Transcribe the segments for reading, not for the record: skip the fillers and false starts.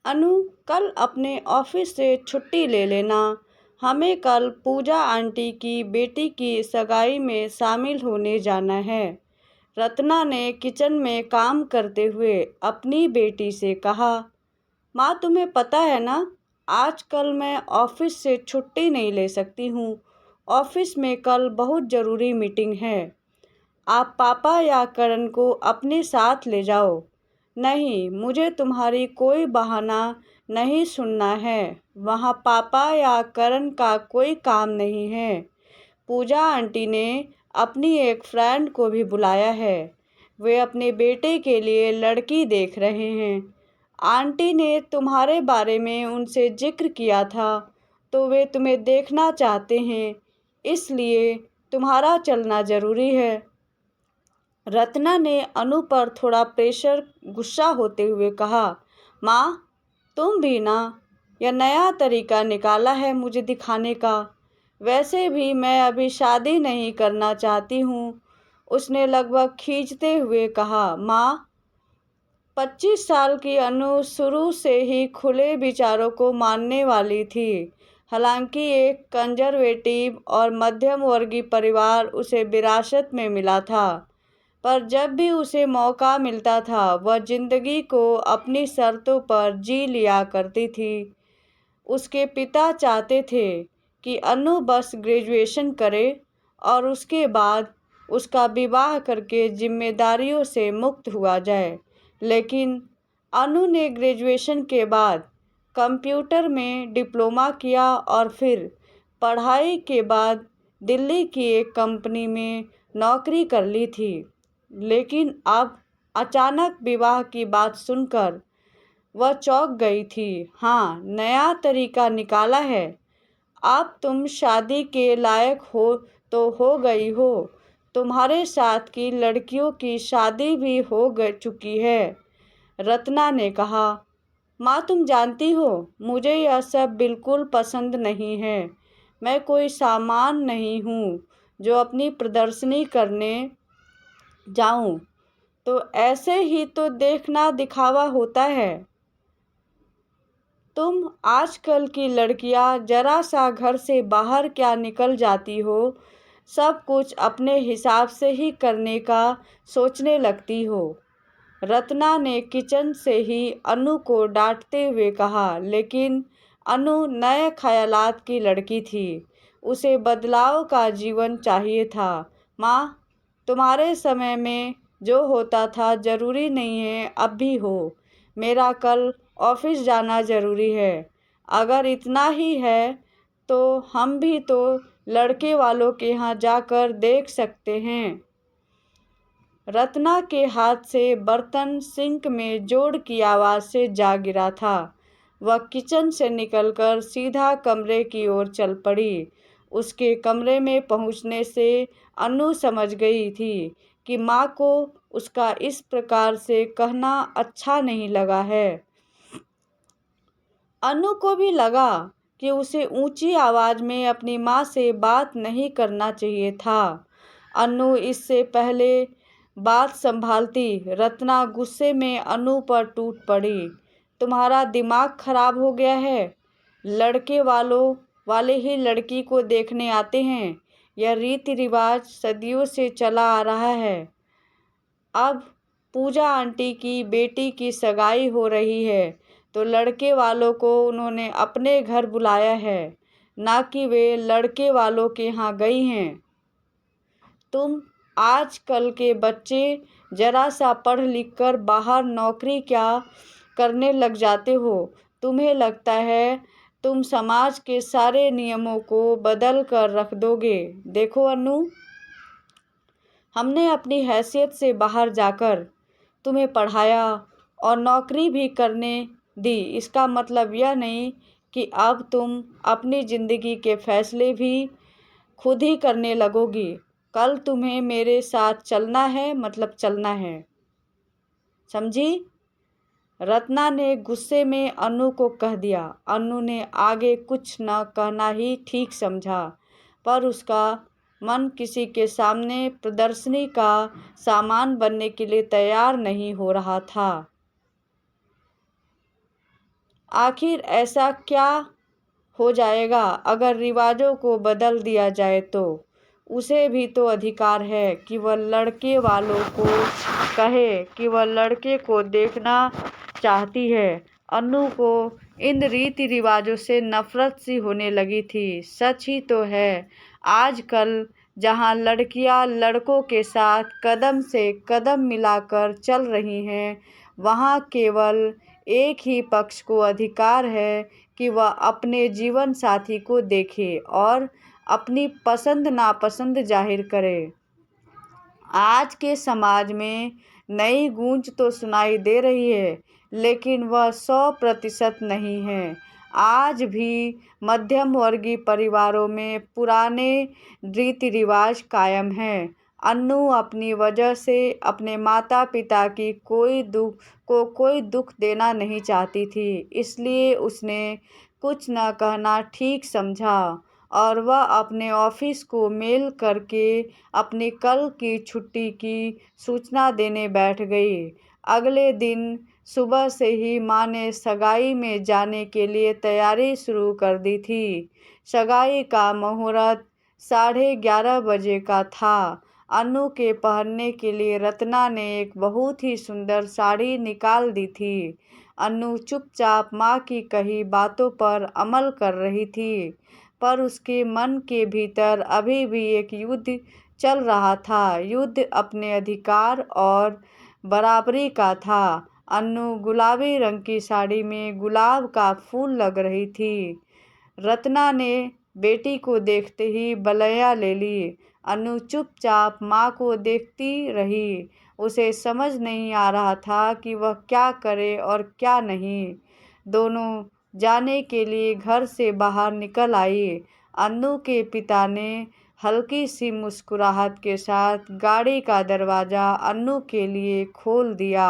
अनु, कल अपने ऑफिस से छुट्टी ले लेना। हमें कल पूजा आंटी की बेटी की सगाई में शामिल होने जाना है। रत्ना ने किचन में काम करते हुए अपनी बेटी से कहा। माँ, तुम्हें पता है ना, आजकल मैं ऑफिस से छुट्टी नहीं ले सकती हूँ। ऑफिस में कल बहुत ज़रूरी मीटिंग है। आप पापा या करण को अपने साथ ले जाओ। नहीं, मुझे तुम्हारी कोई बहाना नहीं सुनना है। वहाँ पापा या करण का कोई काम नहीं है। पूजा आंटी ने अपनी एक फ्रेंड को भी बुलाया है। वे अपने बेटे के लिए लड़की देख रहे हैं। आंटी ने तुम्हारे बारे में उनसे जिक्र किया था, तो वे तुम्हें देखना चाहते हैं, इसलिए तुम्हारा चलना ज़रूरी है। रत्ना ने अनु पर थोड़ा प्रेशर गुस्सा होते हुए कहा। माँ, तुम भी ना, यह नया तरीका निकाला है मुझे दिखाने का। वैसे भी मैं अभी शादी नहीं करना चाहती हूँ, उसने लगभग खींचते हुए कहा। माँ, 25 साल की अनु शुरू से ही खुले विचारों को मानने वाली थी। हालांकि एक कंजर्वेटिव और मध्यम वर्गीय परिवार उसे विरासत में मिला था, पर जब भी उसे मौका मिलता था वह जिंदगी को अपनी शर्तों पर जी लिया करती थी। उसके पिता चाहते थे कि अनु बस ग्रेजुएशन करे और उसके बाद उसका विवाह करके जिम्मेदारियों से मुक्त हुआ जाए। लेकिन अनु ने ग्रेजुएशन के बाद कंप्यूटर में डिप्लोमा किया और फिर पढ़ाई के बाद दिल्ली की एक कंपनी में नौकरी कर ली थी। लेकिन अब अचानक विवाह की बात सुनकर वह चौंक गई थी। हाँ, नया तरीका निकाला है। अब तुम शादी के लायक हो तो हो गई हो। तुम्हारे साथ की लड़कियों की शादी भी हो चुकी है। रत्ना ने कहा। माँ, तुम जानती हो, मुझे यह सब बिल्कुल पसंद नहीं है। मैं कोई सामान नहीं हूँ जो अपनी प्रदर्शनी करने जाऊँ। तो ऐसे ही तो देखना दिखावा होता है। तुम आजकल की लड़कियां जरा सा घर से बाहर क्या निकल जाती हो, सब कुछ अपने हिसाब से ही करने का सोचने लगती हो। रत्ना ने किचन से ही अनु को डांटते हुए कहा। लेकिन अनु नए ख्यालात की लड़की थी। उसे बदलाव का जीवन चाहिए था। माँ, तुम्हारे समय में जो होता था ज़रूरी नहीं है अब भी हो। मेरा कल ऑफिस जाना ज़रूरी है। अगर इतना ही है तो हम भी तो लड़के वालों के यहाँ जाकर देख सकते हैं। रत्ना के हाथ से बर्तन सिंक में जोर की आवाज़ से जा गिरा था। वह किचन से निकलकर सीधा कमरे की ओर चल पड़ी। उसके कमरे में पहुंचने से अनु समझ गई थी कि माँ को उसका इस प्रकार से कहना अच्छा नहीं लगा है। अनु को भी लगा कि उसे ऊंची आवाज़ में अपनी माँ से बात नहीं करना चाहिए था। अनु इससे पहले बात संभालती, रत्ना गुस्से में अनु पर टूट पड़ी। तुम्हारा दिमाग खराब हो गया है। लड़के वाले ही लड़की को देखने आते हैं। यह रीति रिवाज सदियों से चला आ रहा है। अब पूजा आंटी की बेटी की सगाई हो रही है तो लड़के वालों को उन्होंने अपने घर बुलाया है, ना कि वे लड़के वालों के यहाँ गई हैं। तुम आजकल के बच्चे जरा सा पढ़ लिख कर बाहर नौकरी क्या करने लग जाते हो। तुम्हें लगता है तुम समाज के सारे नियमों को बदल कर रख दोगे। देखो अनु, हमने अपनी हैसियत से बाहर जाकर तुम्हें पढ़ाया और नौकरी भी करने दी। इसका मतलब यह नहीं कि अब तुम अपनी ज़िंदगी के फैसले भी खुद ही करने लगोगी। कल तुम्हें मेरे साथ चलना है, मतलब चलना है, समझी? रत्ना ने गुस्से में अनु को कह दिया। अनु ने आगे कुछ न कहना ही ठीक समझा, पर उसका मन किसी के सामने प्रदर्शनी का सामान बनने के लिए तैयार नहीं हो रहा था। आखिर ऐसा क्या हो जाएगा अगर रिवाजों को बदल दिया जाए तो? उसे भी तो अधिकार है कि वह लड़के वालों को कहे कि वह लड़के को देखना चाहती है। अन्नू को इन रीति रिवाजों से नफरत सी होने लगी थी। सच ही तो है, आजकल जहाँ लड़कियां लड़कों के साथ कदम से कदम मिलाकर चल रही हैं, वहाँ केवल एक ही पक्ष को अधिकार है कि वह अपने जीवन साथी को देखे और अपनी पसंद नापसंद जाहिर करे। आज के समाज में नई गूंज तो सुनाई दे रही है, लेकिन वह 100% नहीं है। आज भी मध्यम वर्गीय परिवारों में पुराने रीति रिवाज कायम हैं। अन्नू अपनी वजह से अपने माता पिता की कोई दुख देना नहीं चाहती थी, इसलिए उसने कुछ न कहना ठीक समझा और वह अपने ऑफिस को मेल करके अपनी कल की छुट्टी की सूचना देने बैठ गई। अगले दिन सुबह से ही माँ ने सगाई में जाने के लिए तैयारी शुरू कर दी थी। सगाई का मुहूर्त 11:30 बजे का था। अन्नू के पहनने के लिए रत्ना ने एक बहुत ही सुंदर साड़ी निकाल दी थी। अन्नू चुपचाप माँ की कही बातों पर अमल कर रही थी, पर उसके मन के भीतर अभी भी एक युद्ध चल रहा था। युद्ध अपने अधिकार और बराबरी का था। अन्नू गुलाबी रंग की साड़ी में गुलाब का फूल लग रही थी। रत्ना ने बेटी को देखते ही बलैया ले ली। अन्नू चुपचाप माँ को देखती रही। उसे समझ नहीं आ रहा था कि वह क्या करे और क्या नहीं। दोनों जाने के लिए घर से बाहर निकल आई। अन्नू के पिता ने हल्की सी मुस्कुराहट के साथ गाड़ी का दरवाज़ा अन्नू के लिए खोल दिया।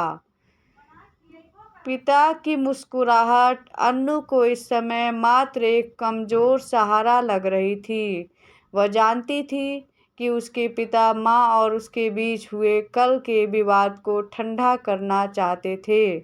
पिता की मुस्कुराहट अन्नू को इस समय मात्र एक कमज़ोर सहारा लग रही थी। वह जानती थी कि उसके पिता माँ और उसके बीच हुए कल के विवाद को ठंडा करना चाहते थे।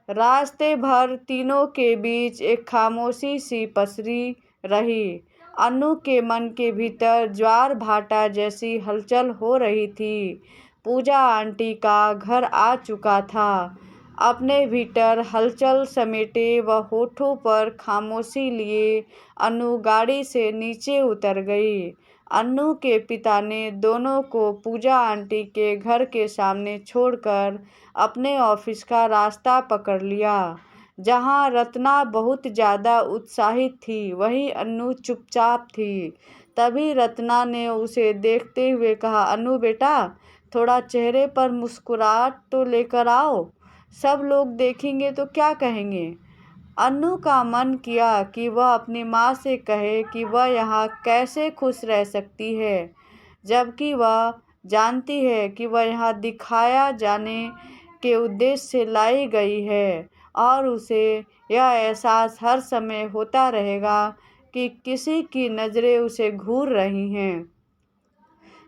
रास्ते भर तीनों के बीच एक खामोशी सी पसरी रही। अन्नू के मन के भीतर ज्वार भाटा जैसी हलचल हो रही थी। पूजा आंटी का घर आ चुका था। अपने भीतर हलचल समेटे व होठों पर खामोशी लिए अन्नू गाड़ी से नीचे उतर गई। अन्नू के पिता ने दोनों को पूजा आंटी के घर के सामने छोड़कर अपने ऑफिस का रास्ता पकड़ लिया, जहां रत्ना बहुत ज़्यादा उत्साहित थी, वहीं अन्नू चुपचाप थी। तभी रत्ना ने उसे देखते हुए कहा, अन्नू बेटा, थोड़ा चेहरे पर मुस्कुराहट तो लेकर आओ, सब लोग देखेंगे तो क्या कहेंगे। अन्नू का मन किया कि वह अपनी माँ से कहे कि वह यहाँ कैसे खुश रह सकती है, जबकि वह जानती है कि वह यहाँ दिखाया जाने के उद्देश्य से लाई गई है और उसे यह एहसास हर समय होता रहेगा कि किसी की नज़रें उसे घूर रही हैं।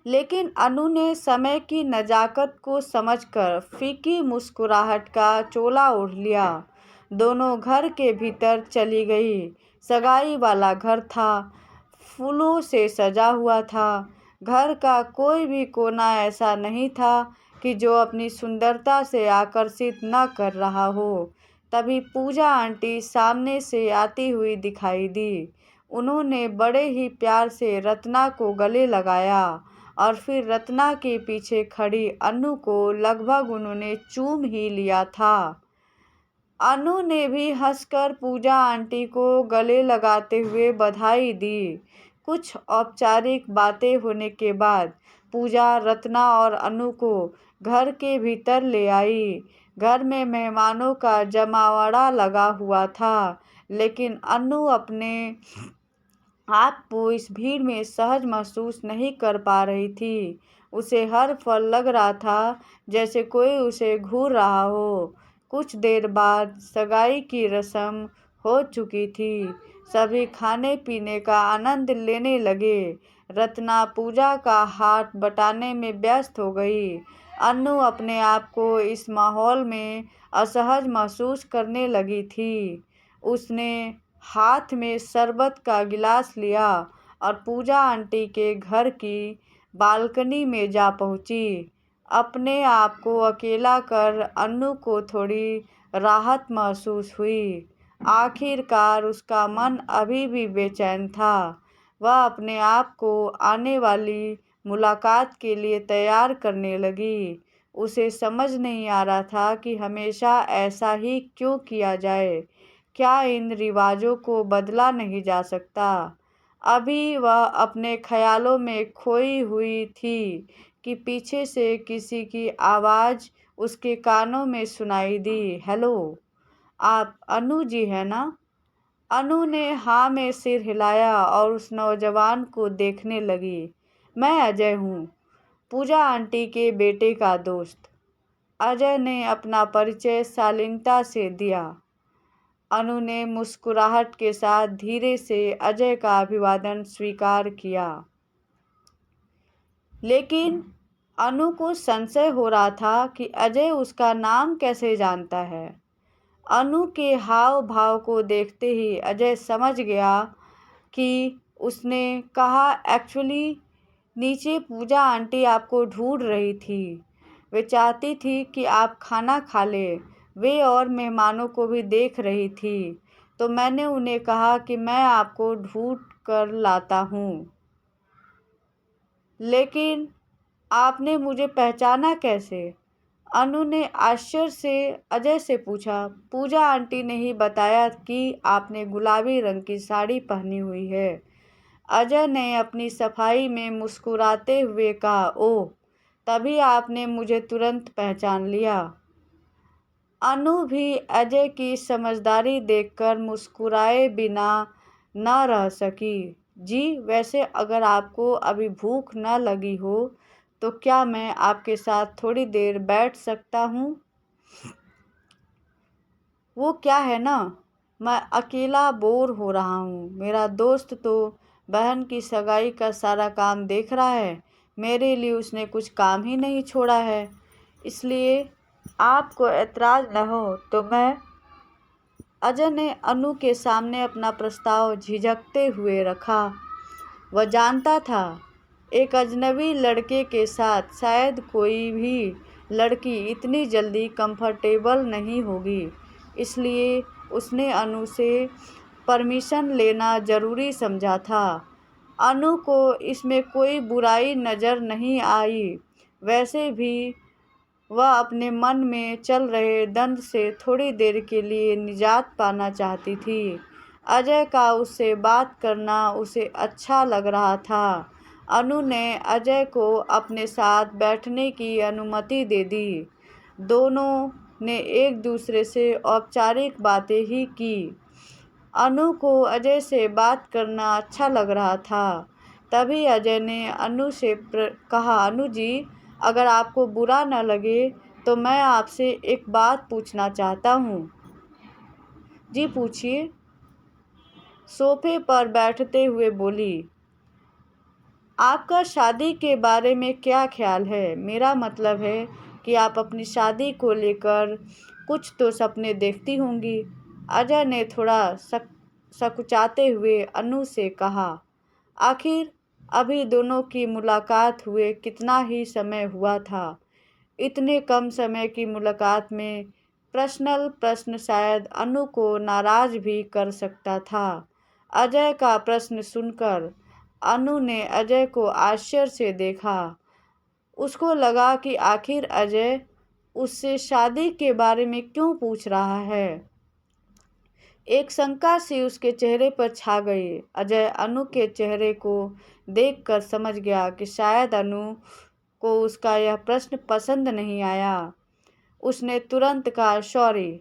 लेकिन अनु ने समय की नज़ाकत को समझकर फीकी मुस्कुराहट का चोला ओढ़ लिया। दोनों घर के भीतर चली गई। सगाई वाला घर था, फूलों से सजा हुआ था। घर का कोई भी कोना ऐसा नहीं था कि जो अपनी सुंदरता से आकर्षित न कर रहा हो। तभी पूजा आंटी सामने से आती हुई दिखाई दी। उन्होंने बड़े ही प्यार से रत्ना को गले लगाया और फिर रत्ना के पीछे खड़ी अनु को लगभग उन्होंने चूम ही लिया था। अनु ने भी हंसकर पूजा आंटी को गले लगाते हुए बधाई दी। कुछ औपचारिक बातें होने के बाद पूजा रत्ना और अनु को घर के भीतर ले आई। घर में मेहमानों का जमावड़ा लगा हुआ था, लेकिन अनु अपने आप को इस भीड़ में सहज महसूस नहीं कर पा रही थी। उसे हर पल लग रहा था जैसे कोई उसे घूर रहा हो। कुछ देर बाद सगाई की रस्म हो चुकी थी। सभी खाने पीने का आनंद लेने लगे। रत्ना पूजा का हाथ बटाने में व्यस्त हो गई। अनु अपने आप को इस माहौल में असहज महसूस करने लगी थी। उसने हाथ में शरबत का गिलास लिया और पूजा आंटी के घर की बालकनी में जा पहुंची। अपने आप को अकेला कर अनु को थोड़ी राहत महसूस हुई। आखिरकार उसका मन अभी भी बेचैन था। वह अपने आप को आने वाली मुलाकात के लिए तैयार करने लगी। उसे समझ नहीं आ रहा था कि हमेशा ऐसा ही क्यों किया जाए। क्या इन रिवाजों को बदला नहीं जा सकता? अभी वह अपने ख्यालों में खोई हुई थी कि पीछे से किसी की आवाज़ उसके कानों में सुनाई दी। हेलो, आप अनु जी हैं ना? अनु ने हाँ में सिर हिलाया और उस नौजवान को देखने लगी। मैं अजय हूँ, पूजा आंटी के बेटे का दोस्त। अजय ने अपना परिचय शालीनता से दिया। अनु ने मुस्कुराहट के साथ धीरे से अजय का अभिवादन स्वीकार किया। लेकिन अनु को संशय हो रहा था कि अजय उसका नाम कैसे जानता है। अनु के हाव भाव को देखते ही अजय समझ गया कि उसने कहा, एक्चुअली नीचे पूजा आंटी आपको ढूंढ रही थी। वे चाहती थी कि आप खाना खा लें। वे और मेहमानों को भी देख रही थी, तो मैंने उन्हें कहा कि मैं आपको ढूंढ कर लाता हूँ। लेकिन आपने मुझे पहचाना कैसे? अनु ने आश्चर्य से अजय से पूछा। पूजा आंटी ने ही बताया कि आपने गुलाबी रंग की साड़ी पहनी हुई है। अजय ने अपनी सफाई में मुस्कुराते हुए कहा, ओह, तभी आपने मुझे तुरंत पहचान लिया। अनु भी अजय की समझदारी देखकर मुस्कुराए बिना न रह सकी। जी, वैसे अगर आपको अभी भूख न लगी हो तो क्या मैं आपके साथ थोड़ी देर बैठ सकता हूँ? वो क्या है ना, मैं अकेला बोर हो रहा हूँ। मेरा दोस्त तो बहन की सगाई का सारा काम देख रहा है। मेरे लिए उसने कुछ काम ही नहीं छोड़ा है। इसलिए आपको ऐतराज़ न हो तो मैं। अजय ने अनु के सामने अपना प्रस्ताव झिझकते हुए रखा। वह जानता था एक अजनबी लड़के के साथ शायद कोई भी लड़की इतनी जल्दी कंफर्टेबल नहीं होगी। इसलिए उसने अनु से परमिशन लेना ज़रूरी समझा था। अनु को इसमें कोई बुराई नज़र नहीं आई। वैसे भी वह अपने मन में चल रहे द्वंद्व से थोड़ी देर के लिए निजात पाना चाहती थी। अजय का उससे बात करना उसे अच्छा लग रहा था। अनु ने अजय को अपने साथ बैठने की अनुमति दे दी। दोनों ने एक दूसरे से औपचारिक बातें ही की। अनु को अजय से बात करना अच्छा लग रहा था। तभी अजय ने अनु से कहा, अनु जी, अगर आपको बुरा न लगे तो मैं आपसे एक बात पूछना चाहता हूँ। जी, पूछिए, सोफे पर बैठते हुए बोली। आपका शादी के बारे में क्या ख्याल है? मेरा मतलब है कि आप अपनी शादी को लेकर कुछ तो सपने देखती होंगी। अजय ने थोड़ा सकुचाते हुए अनु से कहा। आखिर अभी दोनों की मुलाकात हुए कितना ही समय हुआ था। इतने कम समय की मुलाकात में पर्सनल प्रश्न शायद अनु को नाराज भी कर सकता था। अजय का प्रश्न सुनकर अनु ने अजय को आश्चर्य से देखा। उसको लगा कि आखिर अजय उससे शादी के बारे में क्यों पूछ रहा है। एक शंका सी उसके चेहरे पर छा गई। अजय अनु के चेहरे को देखकर समझ गया कि शायद अनु को उसका यह प्रश्न पसंद नहीं आया। उसने तुरंत कहा, सॉरी,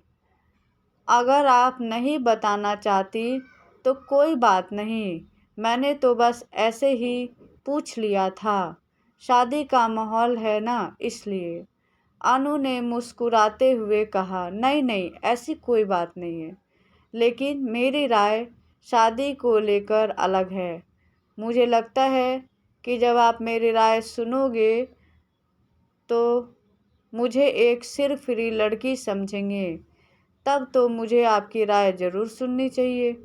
अगर आप नहीं बताना चाहती तो कोई बात नहीं। मैंने तो बस ऐसे ही पूछ लिया था। शादी का माहौल है ना, इसलिए। अनु ने मुस्कुराते हुए कहा, नहीं नहीं, ऐसी कोई बात नहीं है। लेकिन मेरी राय शादी को लेकर अलग है। मुझे लगता है कि जब आप मेरी राय सुनोगे तो मुझे एक सिर फ्री लड़की समझेंगे, तब तो मुझे आपकी राय जरूर सुननी चाहिए।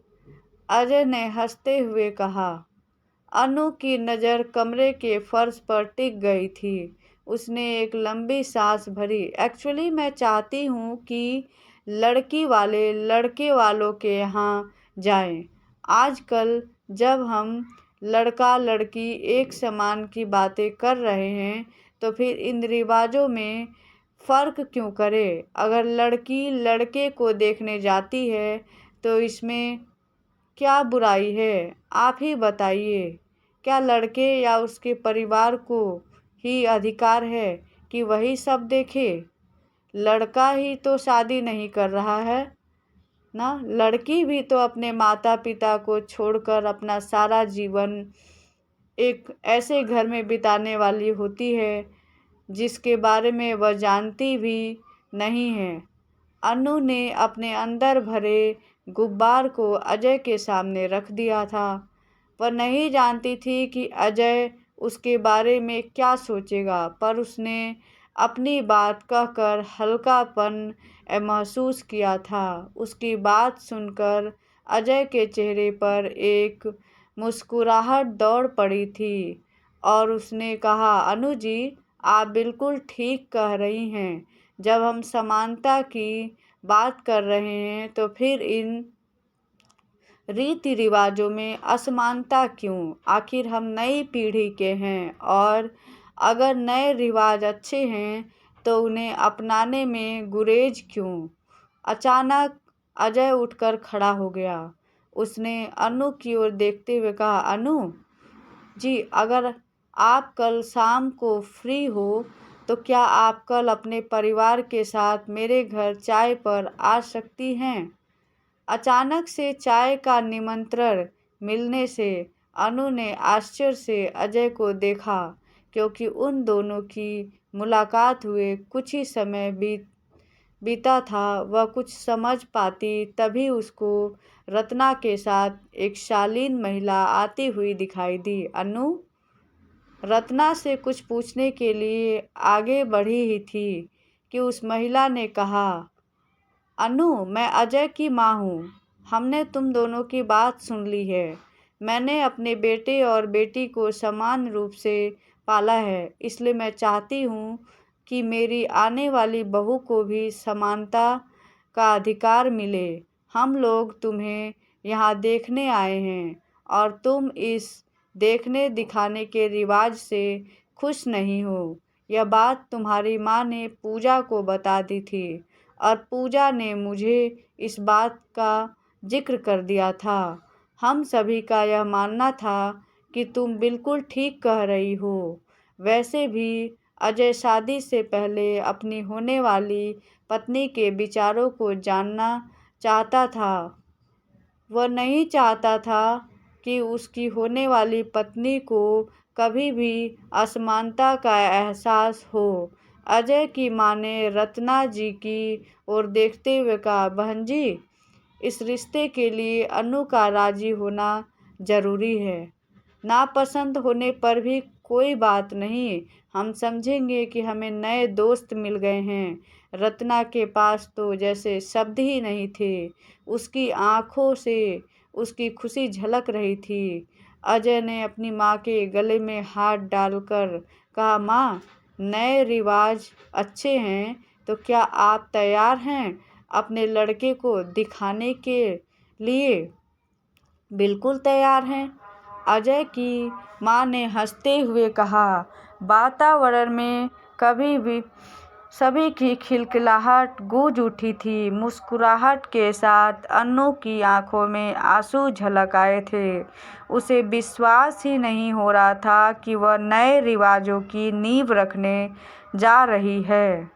अजय ने हंसते हुए कहा। अनु की नज़र कमरे के फर्श पर टिक गई थी। उसने एक लंबी सांस भरी। एक्चुअली मैं चाहती हूँ कि लड़की वाले लड़के वालों के यहाँ जाएं। आजकल जब हम लड़का लड़की एक समान की बातें कर रहे हैं तो फिर इन रिवाजों में फ़र्क क्यों करें? अगर लड़की लड़के को देखने जाती है तो इसमें क्या बुराई है? आप ही बताइए। क्या लड़के या उसके परिवार को ही अधिकार है कि वही सब देखे? लड़का ही तो शादी नहीं कर रहा है ना, लड़की भी तो अपने माता पिता को छोड़कर अपना सारा जीवन एक ऐसे घर में बिताने वाली होती है जिसके बारे में वह जानती भी नहीं है। अनु ने अपने अंदर भरे गुब्बार को अजय के सामने रख दिया था। वह नहीं जानती थी कि अजय उसके बारे में क्या सोचेगा, पर उसने अपनी बात कहकर हल्कापन महसूस किया था। उसकी बात सुनकर अजय के चेहरे पर एक मुस्कुराहट दौड़ पड़ी थी और उसने कहा, अनु जी, आप बिल्कुल ठीक कह रही हैं। जब हम समानता की बात कर रहे हैं तो फिर इन रीति रिवाजों में असमानता क्यों? आखिर हम नई पीढ़ी के हैं और अगर नए रिवाज अच्छे हैं तो उन्हें अपनाने में गुरेज क्यों? अचानक अजय उठकर खड़ा हो गया। उसने अनु की ओर देखते हुए कहा, अनु जी, अगर आप कल शाम को फ्री हो तो क्या आप कल अपने परिवार के साथ मेरे घर चाय पर आ सकती हैं? अचानक से चाय का निमंत्रण मिलने से अनु ने आश्चर्य से अजय को देखा, क्योंकि उन दोनों की मुलाकात हुए कुछ ही समय बीता था। वह कुछ समझ पाती तभी उसको रत्ना के साथ एक शालीन महिला आती हुई दिखाई दी। अनु रत्ना से कुछ पूछने के लिए आगे बढ़ी ही थी कि उस महिला ने कहा, अनु, मैं अजय की माँ हूँ। हमने तुम दोनों की बात सुन ली है। मैंने अपने बेटे और बेटी को समान रूप से पाला है, इसलिए मैं चाहती हूँ कि मेरी आने वाली बहू को भी समानता का अधिकार मिले। हम लोग तुम्हें यहाँ देखने आए हैं और तुम इस देखने दिखाने के रिवाज से खुश नहीं हो। यह बात तुम्हारी माँ ने पूजा को बता दी थी और पूजा ने मुझे इस बात का जिक्र कर दिया था। हम सभी का यह मानना था कि तुम बिल्कुल ठीक कह रही हो। वैसे भी अजय शादी से पहले अपनी होने वाली पत्नी के विचारों को जानना चाहता था। वह नहीं चाहता था कि उसकी होने वाली पत्नी को कभी भी असमानता का एहसास हो। अजय की माँ ने रत्ना जी की ओर देखते हुए कहा, बहन जी, इस रिश्ते के लिए अनु का राजी होना ज़रूरी है। नापसंद होने पर भी कोई बात नहीं, हम समझेंगे कि हमें नए दोस्त मिल गए हैं। रत्ना के पास तो जैसे शब्द ही नहीं थे। उसकी आंखों से उसकी खुशी झलक रही थी। अजय ने अपनी माँ के गले में हाथ डालकर कहा, माँ, नए रिवाज अच्छे हैं तो क्या आप तैयार हैं अपने लड़के को दिखाने के लिए? बिल्कुल तैयार हैं, अजय की माँ ने हंसते हुए कहा। वातावरण में कभी भी सभी की खिलखिलाहट गूंज उठी थी। मुस्कुराहट के साथ अनु की आंखों में आंसू झलक आए थे। उसे विश्वास ही नहीं हो रहा था कि वह नए रिवाजों की नींव रखने जा रही है।